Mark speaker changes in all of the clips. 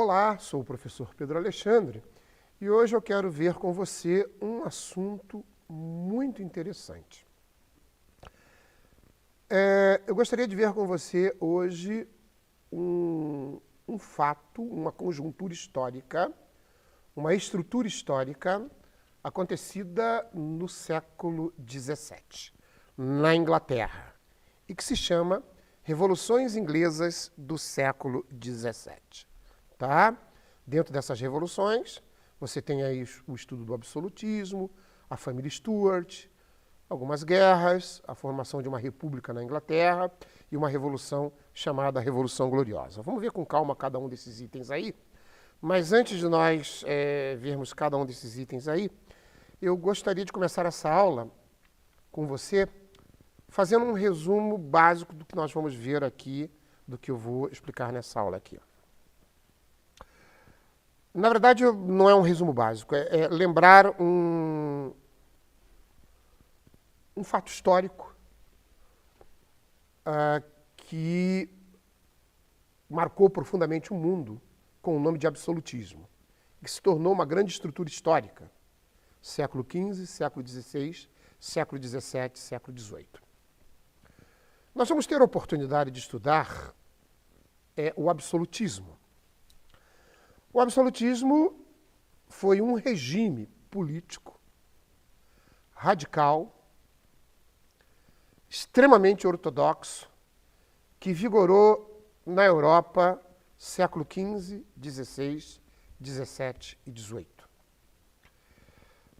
Speaker 1: Olá, sou o professor Pedro Alexandre e hoje eu quero ver com você um assunto muito interessante. Eu gostaria de ver com você hoje um fato, uma conjuntura histórica, uma estrutura histórica acontecida no século XVII, na Inglaterra, e que se chama Revoluções Inglesas do século XVII. Tá? Dentro dessas revoluções, você tem aí o estudo do absolutismo, a família Stuart, algumas guerras, a formação de uma república na Inglaterra e uma revolução chamada Revolução Gloriosa. Vamos ver com calma cada um desses itens aí, mas antes de nós vermos cada um desses itens aí, eu gostaria de começar essa aula com você fazendo um resumo básico do que nós vamos ver aqui, do que eu vou explicar nessa aula aqui. Na verdade, não é um resumo básico, é lembrar um fato histórico que marcou profundamente o mundo com o nome de absolutismo, que se tornou uma grande estrutura histórica, século XV, século XVI, século XVII, século XVIII. Nós vamos ter a oportunidade de estudar o absolutismo. O absolutismo foi um regime político radical, extremamente ortodoxo, que vigorou na Europa século XV, XVI, XVII e XVIII.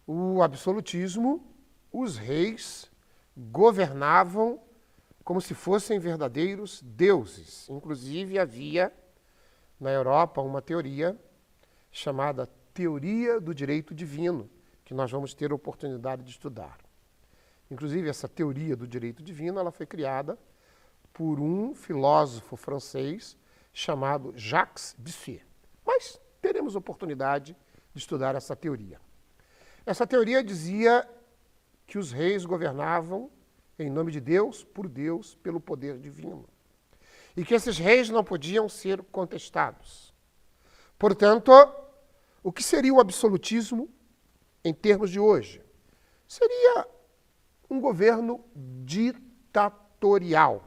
Speaker 1: O absolutismo, os reis governavam como se fossem verdadeiros deuses. Inclusive, havia na Europa uma teoria chamada Teoria do Direito Divino, que nós vamos ter a oportunidade de estudar. Inclusive, essa teoria do direito divino ela foi criada por um filósofo francês chamado Jacques Dessier. Mas teremos oportunidade de estudar essa teoria. Essa teoria dizia que os reis governavam em nome de Deus, por Deus, pelo poder divino. E que esses reis não podiam ser contestados. Portanto, o que seria o absolutismo em termos de hoje? Seria um governo ditatorial.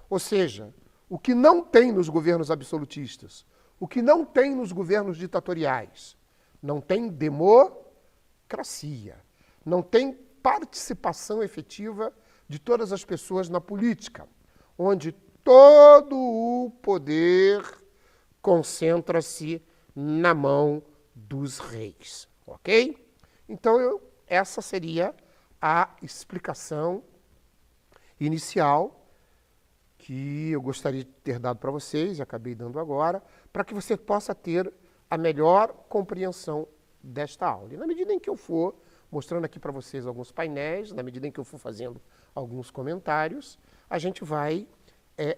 Speaker 1: Ou seja, o que não tem nos governos absolutistas, o que não tem nos governos ditatoriais, não tem democracia, não tem participação efetiva de todas as pessoas na política, onde todo o poder concentra-se na mão dos reis, ok? Então, essa seria a explicação inicial que eu gostaria de ter dado para vocês, e acabei dando agora, para que você possa ter a melhor compreensão desta aula. E na medida em que eu for mostrando aqui para vocês alguns painéis, na medida em que eu for fazendo alguns comentários, a gente vai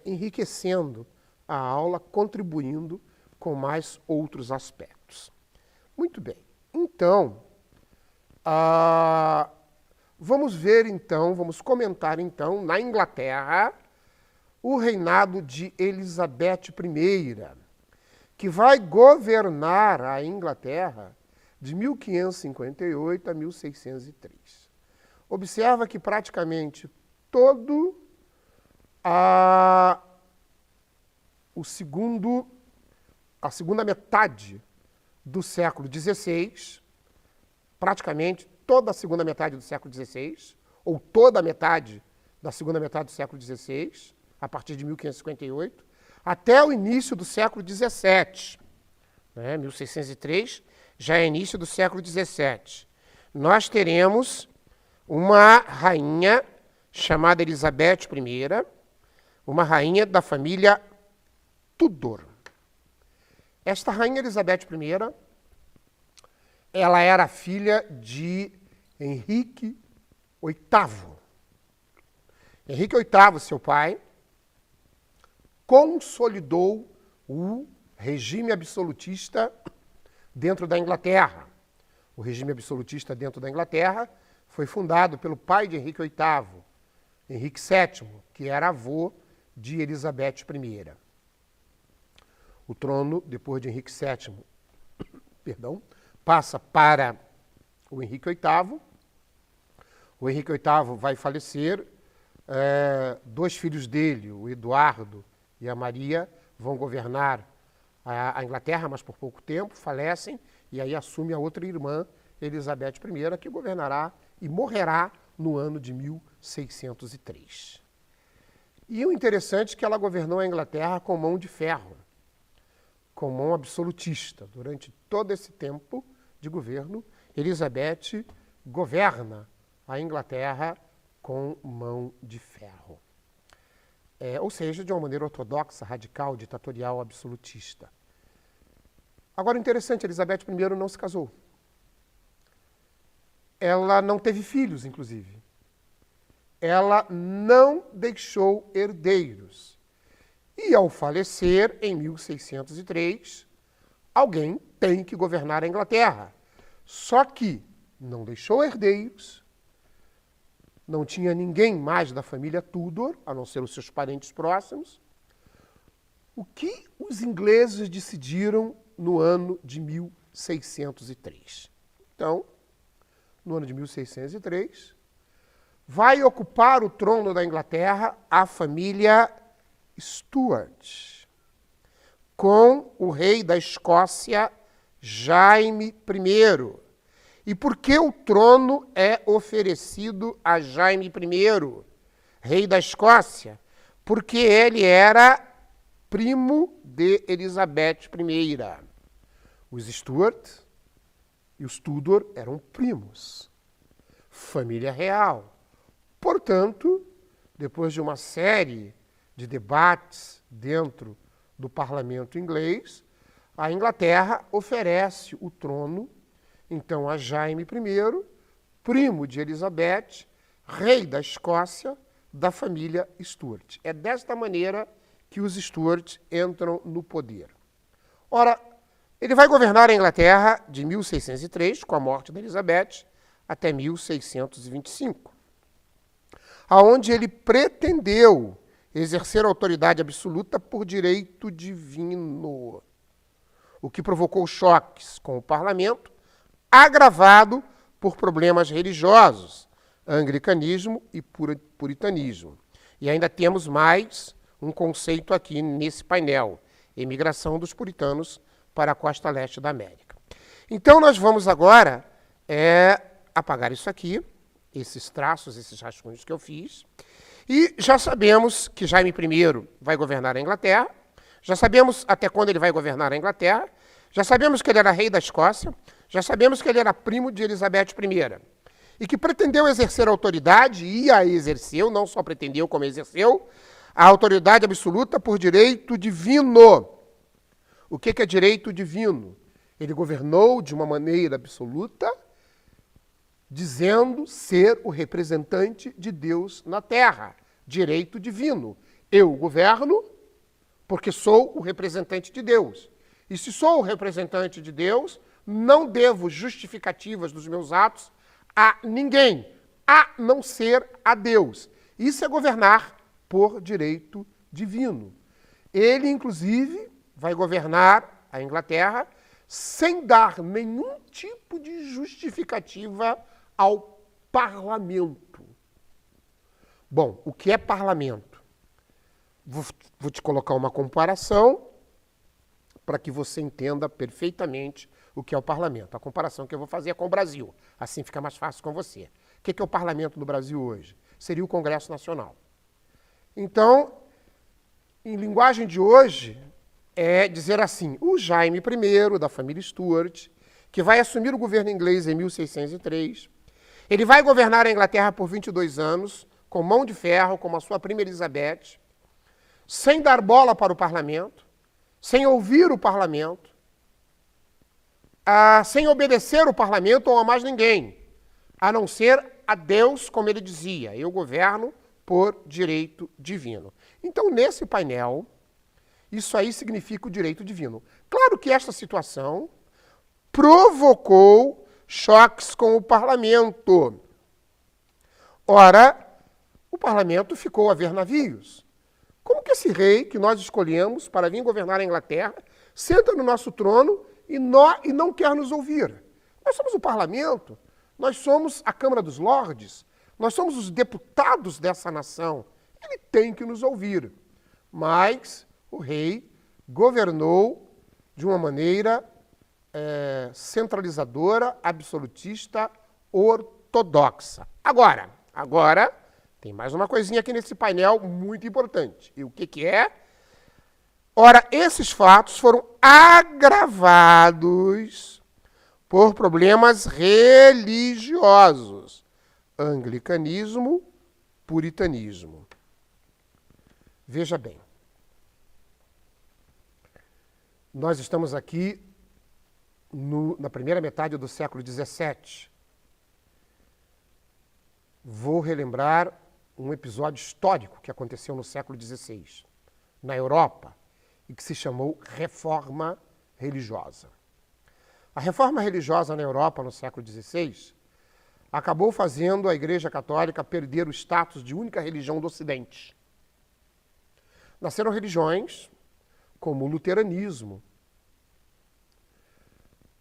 Speaker 1: enriquecendo a aula, contribuindo com mais outros aspectos. Muito bem. Então, vamos ver então, vamos comentar então, na Inglaterra, o reinado de Elizabeth I, que vai governar a Inglaterra de 1558 a 1603. Observa que praticamente todo a segunda metade do século XVI, praticamente toda a segunda metade do século XVI, ou toda a metade da segunda metade do século XVI, a partir de 1558, até o início do século XVII, 1603, já é início do século XVII. Nós teremos uma rainha chamada Elizabeth I, uma rainha da família Tudor. Esta rainha Elizabeth I, ela era filha de Henrique VIII. Henrique VIII, seu pai, consolidou o regime absolutista dentro da Inglaterra. O regime absolutista dentro da Inglaterra foi fundado pelo pai de Henrique VIII, Henrique VII, que era avô de Elizabeth I. O trono, depois de Henrique VII, perdão, passa para o Henrique VIII. O Henrique VIII vai falecer. Dois filhos dele, o Eduardo e a Maria, vão governar a Inglaterra, mas por pouco tempo, falecem, e aí assume a outra irmã, Elizabeth I, que governará e morrerá no ano de 1603. E o interessante é que ela governou a Inglaterra com mão de ferro, com mão absolutista. Durante todo esse tempo de governo, Elizabeth governa a Inglaterra com mão de ferro. Ou seja, de uma maneira ortodoxa, radical, ditatorial, absolutista. Agora, o interessante, Elizabeth I não se casou. Ela não teve filhos, inclusive. Ela não deixou herdeiros. E, ao falecer, em 1603, alguém tem que governar a Inglaterra. Só que não deixou herdeiros, não tinha ninguém mais da família Tudor, a não ser os seus parentes próximos. O que os ingleses decidiram no ano de 1603? Então, no ano de 1603, vai ocupar o trono da Inglaterra a família Stuart, com o rei da Escócia, Jaime I. E por que o trono é oferecido a Jaime I, rei da Escócia? Porque ele era primo de Elizabeth I. Os Stuart e os Tudor eram primos, família real. Portanto, depois de uma série de debates dentro do parlamento inglês, a Inglaterra oferece o trono, então, a Jaime I, primo de Elizabeth, rei da Escócia, da família Stuart. É desta maneira que os Stuart entram no poder. Ora, ele vai governar a Inglaterra de 1603, com a morte de Elizabeth, até 1625, aonde ele pretendeu exercer a autoridade absoluta por direito divino, o que provocou choques com o parlamento, agravado por problemas religiosos, anglicanismo e puritanismo. E ainda temos mais um conceito aqui nesse painel, emigração dos puritanos para a costa leste da América. Então, nós vamos agora apagar isso aqui, esses traços, esses rascunhos que eu fiz, e já sabemos que Jaime I vai governar a Inglaterra, já sabemos até quando ele vai governar a Inglaterra, já sabemos que ele era rei da Escócia, já sabemos que ele era primo de Elizabeth I, e que pretendeu exercer a autoridade, e a exerceu, não só pretendeu, como exerceu, a autoridade absoluta por direito divino. O que é direito divino? Ele governou de uma maneira absoluta, dizendo ser o representante de Deus na terra. Direito divino. Eu governo porque sou o representante de Deus. E se sou o representante de Deus, não devo justificativas dos meus atos a ninguém, a não ser a Deus. Isso é governar por direito divino. Ele, inclusive, vai governar a Inglaterra sem dar nenhum tipo de justificativa ao parlamento. Bom, o que é parlamento? Vou te colocar uma comparação para que você entenda perfeitamente o que é o parlamento. A comparação que eu vou fazer é com o Brasil. Assim fica mais fácil com você. O que é o parlamento no Brasil hoje? Seria o Congresso Nacional. Então, em linguagem de hoje, é dizer assim, o Jaime I, da família Stuart, que vai assumir o governo inglês em 1603, ele vai governar a Inglaterra por 22 anos, com mão de ferro, como a sua prima Elizabeth, sem dar bola para o parlamento, sem ouvir o parlamento, sem obedecer o parlamento ou a mais ninguém, a não ser a Deus, como ele dizia, eu governo por direito divino. Então, nesse painel, isso aí significa o direito divino. Claro que esta situação provocou choques com o parlamento. Ora, o parlamento ficou a ver navios. Como que esse rei que nós escolhemos para vir governar a Inglaterra senta no nosso trono e não quer nos ouvir. Nós somos o parlamento, nós somos a Câmara dos Lordes, nós somos os deputados dessa nação. Ele tem que nos ouvir. Mas o rei governou de uma maneira centralizadora, absolutista, ortodoxa. Agora, tem mais uma coisinha aqui nesse painel muito importante. E o que é? Ora, esses fatos foram agravados por problemas religiosos. Anglicanismo, puritanismo. Veja bem. Nós estamos aqui na primeira metade do século XVII. Vou relembrar um episódio histórico que aconteceu no século XVI, na Europa, e que se chamou Reforma Religiosa. A reforma religiosa na Europa, no século XVI, acabou fazendo a Igreja Católica perder o status de única religião do Ocidente. Nasceram religiões como o luteranismo,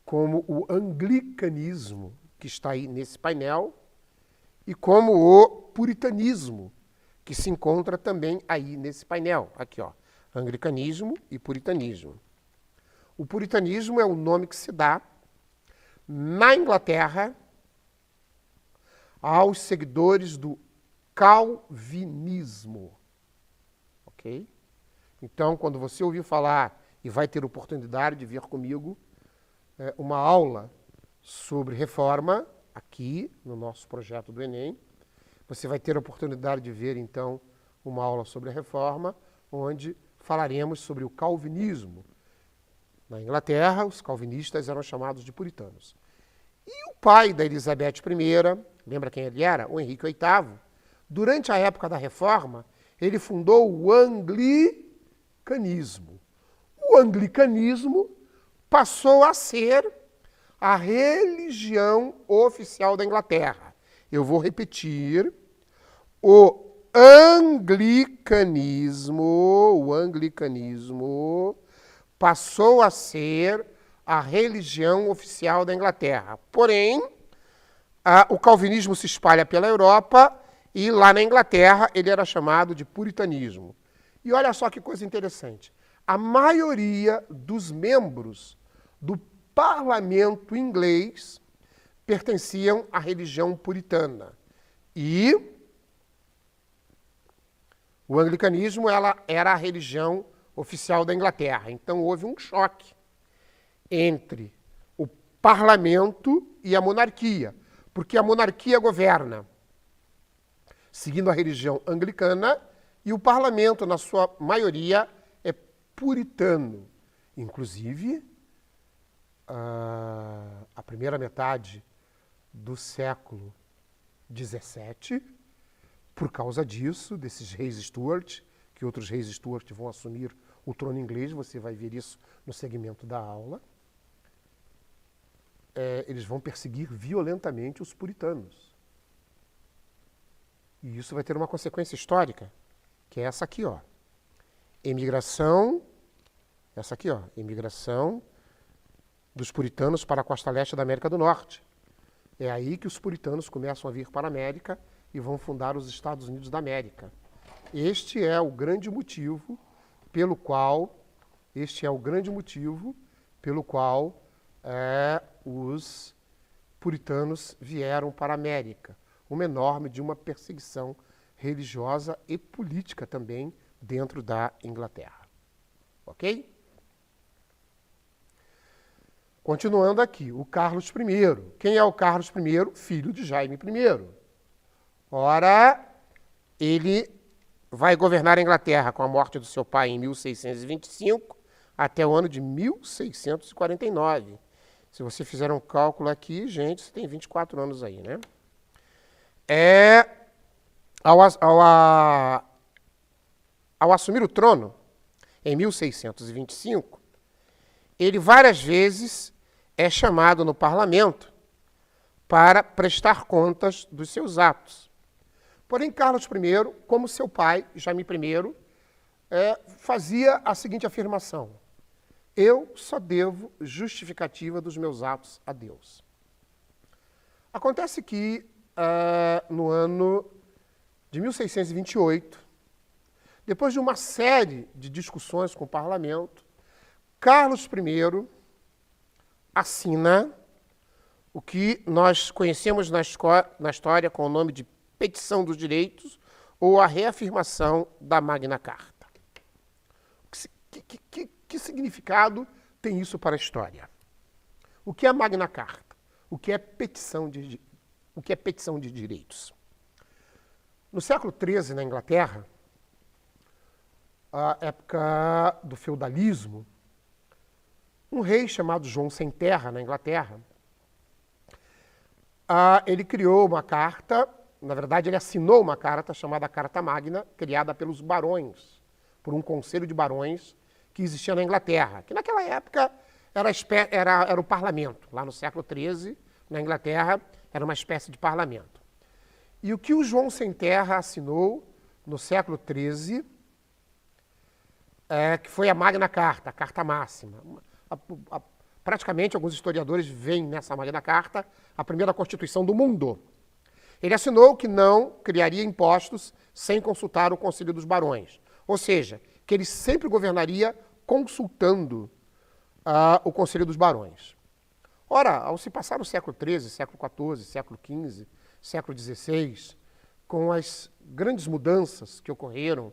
Speaker 1: como o anglicanismo, que está aí nesse painel, e como o puritanismo, que se encontra também aí nesse painel. Aqui, ó, anglicanismo e puritanismo. O puritanismo é o nome que se dá na Inglaterra aos seguidores do calvinismo. Ok? Então, quando você ouvir falar, e vai ter oportunidade de ver comigo, uma aula sobre reforma, aqui no nosso projeto do Enem, você vai ter a oportunidade de ver, então, uma aula sobre a reforma, onde falaremos sobre o calvinismo. Na Inglaterra, os calvinistas eram chamados de puritanos. E o pai da Elizabeth I, lembra quem ele era? O Henrique VIII. Durante a época da reforma, ele fundou o anglicanismo. O anglicanismo passou a ser a religião oficial da Inglaterra. Eu vou repetir. O anglicanismo passou a ser a religião oficial da Inglaterra. Porém, o calvinismo se espalha pela Europa e lá na Inglaterra ele era chamado de puritanismo. E olha só que coisa interessante. A maioria dos membros do parlamento inglês pertenciam à religião puritana. E o anglicanismo era a religião oficial da Inglaterra. Então houve um choque entre o parlamento e a monarquia, porque a monarquia governa seguindo a religião anglicana e o parlamento, na sua maioria, é puritano. Inclusive, a primeira metade do século XVII, por causa disso, desses reis Stuart, que outros reis Stuart vão assumir o trono inglês, você vai ver isso no segmento da aula, eles vão perseguir violentamente os puritanos. E isso vai ter uma consequência histórica, que é essa aqui, ó. Emigração, essa aqui, ó, emigração dos puritanos para a costa leste da América do Norte. É aí que os puritanos começam a vir para a América e vão fundar os Estados Unidos da América. Este é o grande motivo pelo qual os puritanos vieram para a América. Uma enorme de uma perseguição religiosa e política também dentro da Inglaterra. Ok? Continuando aqui, o Carlos I. Quem é o Carlos I? Filho de Jaime I. Ora, ele vai governar a Inglaterra com a morte do seu pai em 1625 até o ano de 1649. Se você fizer um cálculo aqui, gente, você tem 24 anos aí, né? Ao assumir o trono, em 1625, ele várias vezes é chamado no parlamento para prestar contas dos seus atos. Porém, Carlos I, como seu pai, Jaime I, fazia a seguinte afirmação: Eu só devo justificativa dos meus atos a Deus. Acontece que, no ano de 1628, depois de uma série de discussões com o parlamento, Carlos I assina o que nós conhecemos na história com o nome de Petição dos Direitos ou a reafirmação da Magna Carta. Que significado tem isso para a história? O que é a Magna Carta? O que é petição de direitos? No século XIII, na Inglaterra, a época do feudalismo, um rei chamado João Sem Terra, na Inglaterra, ele criou uma carta, na verdade ele assinou uma carta chamada Carta Magna, criada pelos barões, por um conselho de barões que existia na Inglaterra, que naquela época era o parlamento. Lá no século XIII, na Inglaterra, era uma espécie de parlamento. E o que o João Sem Terra assinou no século XIII, que foi a Magna Carta, a Carta Máxima. Praticamente, alguns historiadores veem nessa Magna Carta a primeira Constituição do mundo. Ele assinou que não criaria impostos sem consultar o Conselho dos Barões. Ou seja, que ele sempre governaria consultando o Conselho dos Barões. Ora, ao se passar o século XIII, século XIV, século XV, século XVI, com as grandes mudanças que ocorreram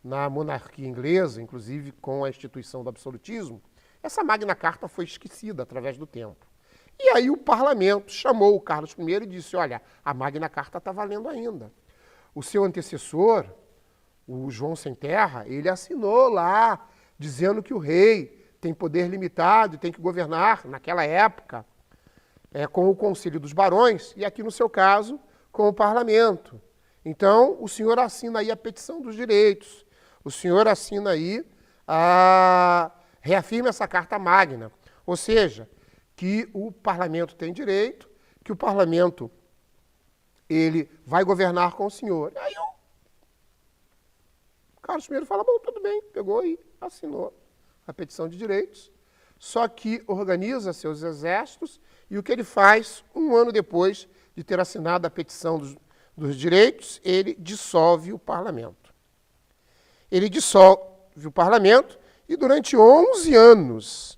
Speaker 1: na monarquia inglesa, inclusive com a instituição do absolutismo, essa Magna Carta foi esquecida através do tempo. E aí o parlamento chamou o Carlos I e disse, olha, a Magna Carta está valendo ainda. O seu antecessor, o João Sem Terra, ele assinou lá, dizendo que o rei tem poder limitado e tem que governar, naquela época, com o Conselho dos Barões, e aqui no seu caso, com o parlamento. Então, o senhor assina aí a petição dos direitos, o senhor assina aí, reafirma essa Carta Magna, ou seja, que o parlamento tem direito, que o parlamento ele vai governar com o senhor. Aí o Carlos I fala, bom, tudo bem, pegou e assinou a petição de direitos, só que organiza seus exércitos e o que ele faz, um ano depois de ter assinado a petição dos direitos, ele dissolve o parlamento. Ele dissolve o parlamento e durante 11 anos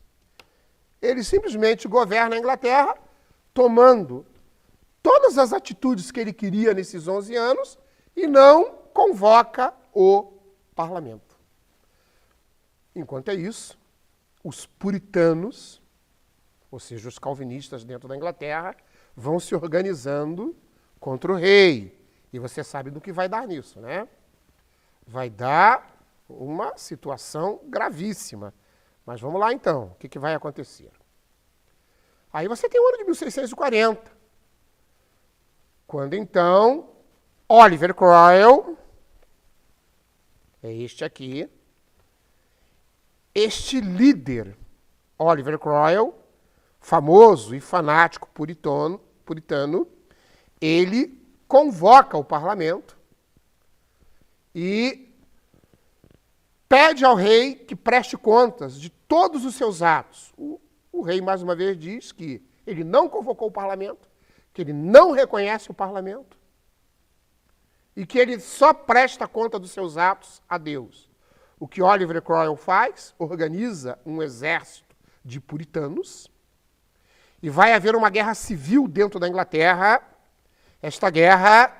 Speaker 1: ele simplesmente governa a Inglaterra, tomando todas as atitudes que ele queria nesses 11 anos e não convoca o parlamento. Enquanto é isso, os puritanos, ou seja, os calvinistas dentro da Inglaterra, vão se organizando contra o rei. E você sabe do que vai dar nisso, né? Vai dar uma situação gravíssima. Mas vamos lá então, o que vai acontecer? Aí você tem o ano de 1640, quando então Oliver Cromwell, é este aqui, este líder, Oliver Cromwell, famoso e fanático puritano, ele convoca o parlamento e pede ao rei que preste contas de todos os seus atos. O rei, mais uma vez, diz que ele não convocou o parlamento, que ele não reconhece o parlamento e que ele só presta conta dos seus atos a Deus. O que Oliver Cromwell faz? Organiza um exército de puritanos e vai haver uma guerra civil dentro da Inglaterra. Esta guerra,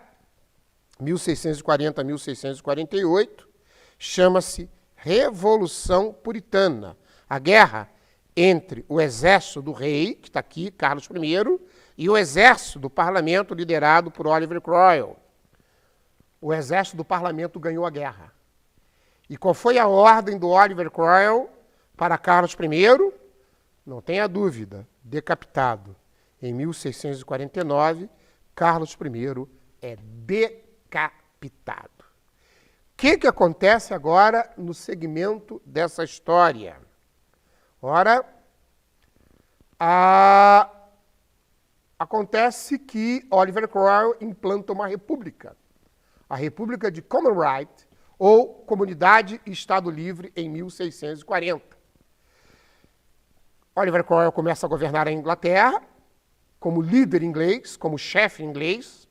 Speaker 1: 1640 a 1648, chama-se Revolução Puritana. A guerra entre o exército do rei, que está aqui, Carlos I, e o exército do parlamento liderado por Oliver Cromwell. O exército do parlamento ganhou a guerra. E qual foi a ordem do Oliver Cromwell para Carlos I? Não tenha dúvida, decapitado. Em 1649, Carlos I é decapitado. O que acontece agora no segmento dessa história? Ora, acontece que Oliver Cromwell implanta uma república, a República de Commonwealth, ou Comunidade e Estado Livre, em 1640. Oliver Cromwell começa a governar a Inglaterra como líder inglês, como chefe inglês,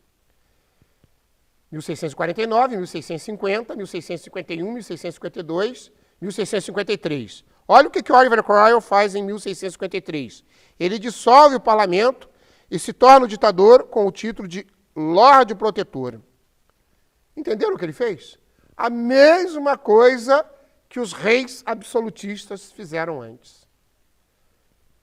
Speaker 1: 1649, 1650, 1651, 1652, 1653. Olha o que Oliver Cromwell faz em 1653. Ele dissolve o parlamento e se torna o ditador com o título de Lorde Protetor. Entenderam o que ele fez? A mesma coisa que os reis absolutistas fizeram antes.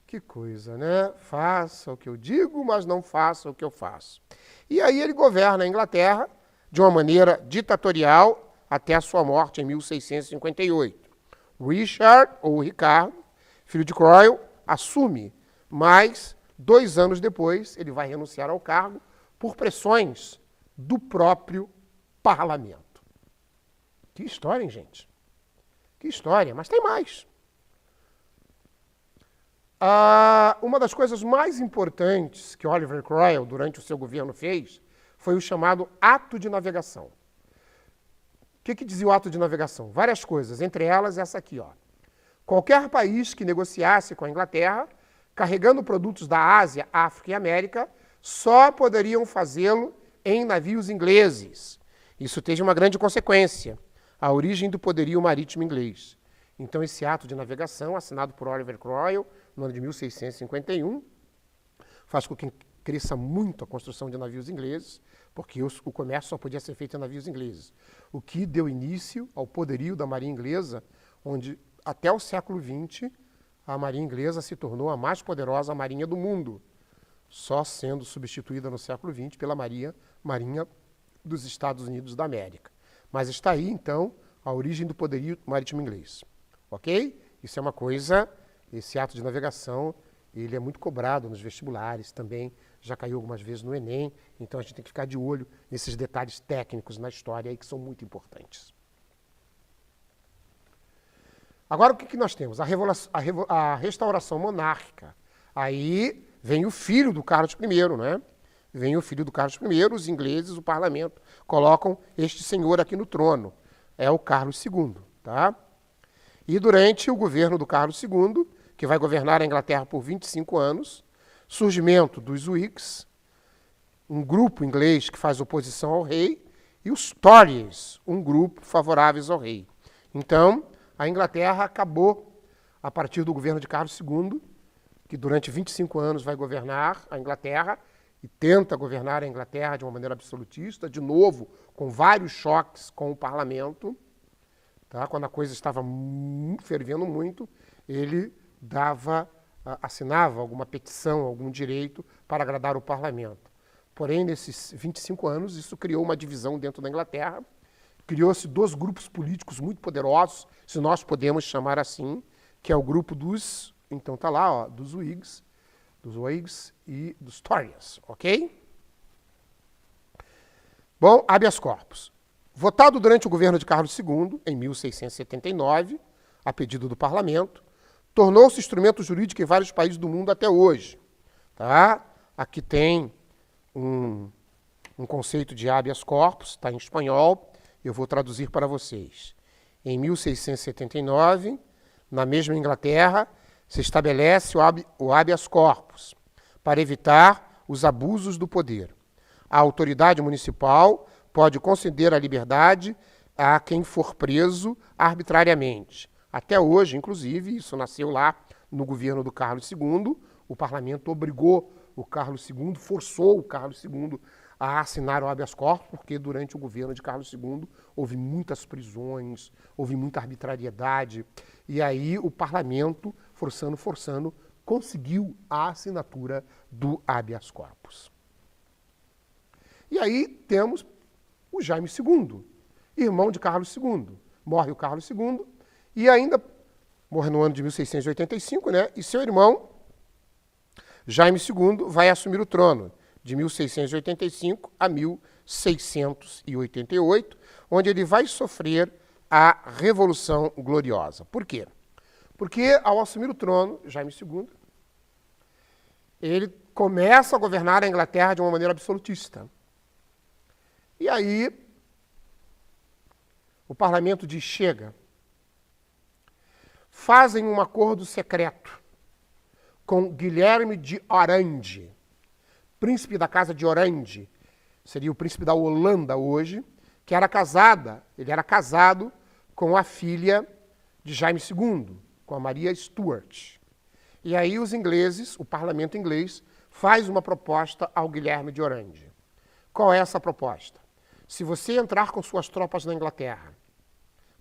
Speaker 1: Que coisa, né? Faça o que eu digo, mas não faça o que eu faço. E aí ele governa a Inglaterra de uma maneira ditatorial até a sua morte em 1658. Richard, ou Ricardo, filho de Cromwell, assume, mas 2 anos depois ele vai renunciar ao cargo por pressões do próprio parlamento. Que história, hein, gente? Que história, mas tem mais. Uma das coisas mais importantes que Oliver Cromwell, durante o seu governo, fez foi o chamado Ato de Navegação. O que dizia o Ato de Navegação? Várias coisas, entre elas essa aqui. Ó. Qualquer país que negociasse com a Inglaterra, carregando produtos da Ásia, África e América, só poderiam fazê-lo em navios ingleses. Isso teve uma grande consequência, a origem do poderio marítimo inglês. Então, esse ato de navegação, assinado por Oliver Cromwell, no ano de 1651, faz com que cresça muito a construção de navios ingleses, porque o comércio só podia ser feito em navios ingleses. O que deu início ao poderio da marinha inglesa, onde, até o século XX, a marinha inglesa se tornou a mais poderosa marinha do mundo, só sendo substituída no século XX pela marinha dos Estados Unidos da América. Mas está aí, então, a origem do poderio marítimo inglês. Ok? Isso é uma coisa, esse ato de navegação, ele é muito cobrado nos vestibulares também, já caiu algumas vezes no Enem, então a gente tem que ficar de olho nesses detalhes técnicos na história aí que são muito importantes. Agora o que nós temos? A restauração monárquica. Aí vem o filho do Carlos I, né? Vem o filho do Carlos I, os ingleses, o parlamento, colocam este senhor aqui no trono. É o Carlos II, tá? E durante o governo do Carlos II, que vai governar a Inglaterra por 25 anos, surgimento dos Whigs, um grupo inglês que faz oposição ao rei, e os Tories, um grupo favoráveis ao rei. Então, a Inglaterra acabou, a partir do governo de Carlos II, que durante 25 anos vai governar a Inglaterra, e tenta governar a Inglaterra de uma maneira absolutista, de novo, com vários choques com o parlamento. Tá? Quando a coisa estava fervendo muito, ele assinava alguma petição, algum direito para agradar o parlamento. Porém, nesses 25 anos, isso criou uma divisão dentro da Inglaterra, criou-se 2 grupos políticos muito poderosos, se nós podemos chamar assim, que é o grupo dos, então está lá, ó, dos Whigs e dos Tories, ok? Bom, habeas corpus. Votado durante o governo de Carlos II, em 1679, a pedido do parlamento, tornou-se instrumento jurídico em vários países do mundo até hoje. Tá? Aqui tem um conceito de habeas corpus, está em espanhol, eu vou traduzir para vocês. Em 1679, na mesma Inglaterra, se estabelece o habeas corpus para evitar os abusos do poder. A autoridade municipal pode conceder a liberdade a quem for preso arbitrariamente. Até hoje, inclusive, isso nasceu lá no governo do Carlos II, o parlamento obrigou o Carlos II, forçou o Carlos II a assinar o habeas corpus, porque durante o governo de Carlos II houve muitas prisões, houve muita arbitrariedade, e aí o parlamento, forçando, conseguiu a assinatura do habeas corpus. E aí temos o Jaime II, irmão de Carlos II. Morre o Carlos II e ainda morre no ano de 1685, né? E seu irmão, Jaime II, vai assumir o trono de 1685 a 1688, onde ele vai sofrer a Revolução Gloriosa. Por quê? Porque ao assumir o trono, Jaime II, ele começa a governar a Inglaterra de uma maneira absolutista. E aí, o parlamento diz, chega, fazem um acordo secreto com Guilherme de Orange, príncipe da casa de Orange, seria o príncipe da Holanda hoje, que era ele era casado com a filha de Jaime II, com a Maria Stuart. E aí os ingleses, o parlamento inglês, faz uma proposta ao Guilherme de Orange. Qual é essa proposta? Se você entrar com suas tropas na Inglaterra,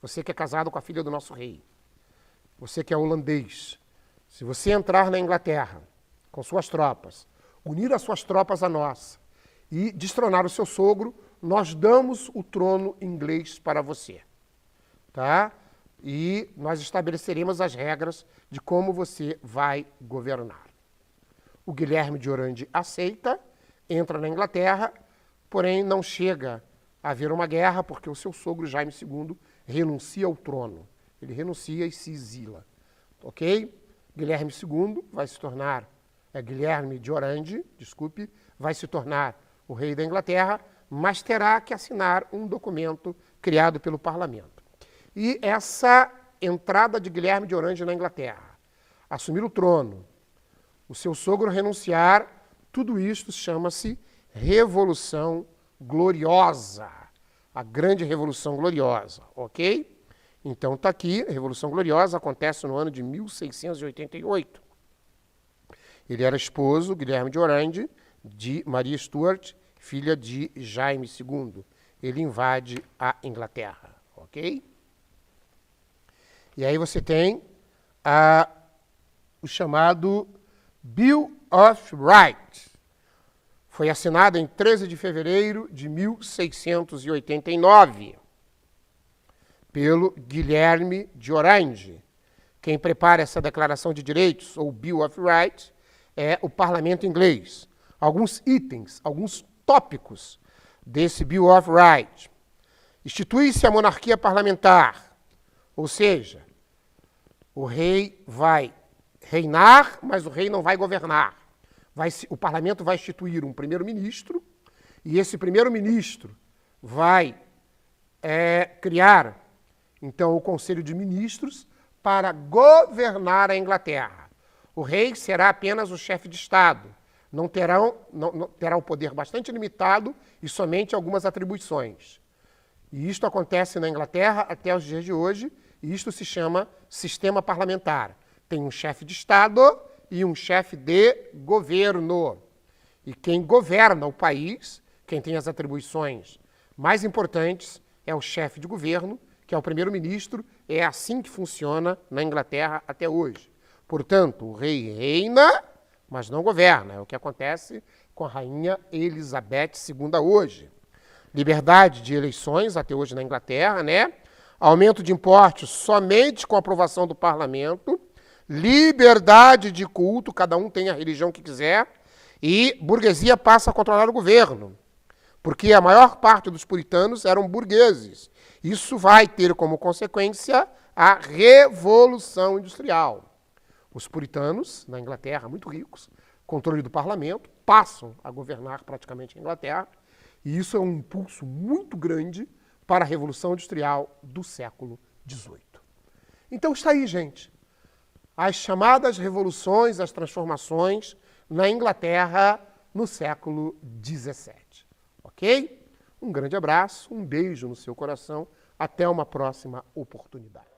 Speaker 1: você que é casado com a filha do nosso rei, você que é holandês, se você entrar na Inglaterra com suas tropas, unir as suas tropas à nossa e destronar o seu sogro, nós damos o trono inglês para você. Tá? E nós estabeleceremos as regras de como você vai governar. O Guilherme de Orange aceita, entra na Inglaterra, porém não chega a haver uma guerra, porque o seu sogro Jaime II renuncia ao trono. Ele renuncia e se exila. Ok? Guilherme II vai se tornar, Guilherme de Orange, desculpe, vai se tornar o rei da Inglaterra, mas terá que assinar um documento criado pelo parlamento. E essa entrada de Guilherme de Orange na Inglaterra, assumir o trono, o seu sogro renunciar, tudo isso chama-se Revolução Gloriosa, a Grande Revolução Gloriosa, ok? Então está aqui, a Revolução Gloriosa acontece no ano de 1688. Ele era esposo, Guilherme de Orange, de Maria Stuart, filha de Jaime II. Ele invade a Inglaterra, ok? E aí você tem o chamado Bill of Rights. Foi assinado em 13 de fevereiro de 1689 pelo Guilherme de Orange. Quem prepara essa declaração de direitos, ou Bill of Rights, é o parlamento inglês. Alguns itens, alguns tópicos desse Bill of Rights. Institui-se a monarquia parlamentar, ou seja, o rei vai reinar, mas o rei não vai governar. O parlamento vai instituir um primeiro-ministro, e esse primeiro-ministro vai criar, então, o Conselho de Ministros para governar a Inglaterra. O rei será apenas o chefe de Estado, terá um poder bastante limitado e somente algumas atribuições. E isto acontece na Inglaterra até os dias de hoje, e isto se chama sistema parlamentar. Tem um chefe de Estado e um chefe de governo. E quem governa o país, quem tem as atribuições mais importantes, é o chefe de governo, que é o primeiro-ministro. É assim que funciona na Inglaterra até hoje. Portanto, o rei reina, mas não governa. É o que acontece com a rainha Elizabeth II hoje. Liberdade de eleições até hoje na Inglaterra, né? Aumento de impostos somente com aprovação do parlamento. Liberdade de culto, cada um tem a religião que quiser. E burguesia passa a controlar o governo, porque a maior parte dos puritanos eram burgueses. Isso vai ter como consequência a Revolução Industrial. Os puritanos, na Inglaterra, muito ricos, controle do parlamento, passam a governar praticamente a Inglaterra, e isso é um impulso muito grande para a Revolução Industrial do século XVIII. Então está aí, gente, as chamadas revoluções, as transformações na Inglaterra no século XVII. Ok? Um grande abraço, um beijo no seu coração, até uma próxima oportunidade.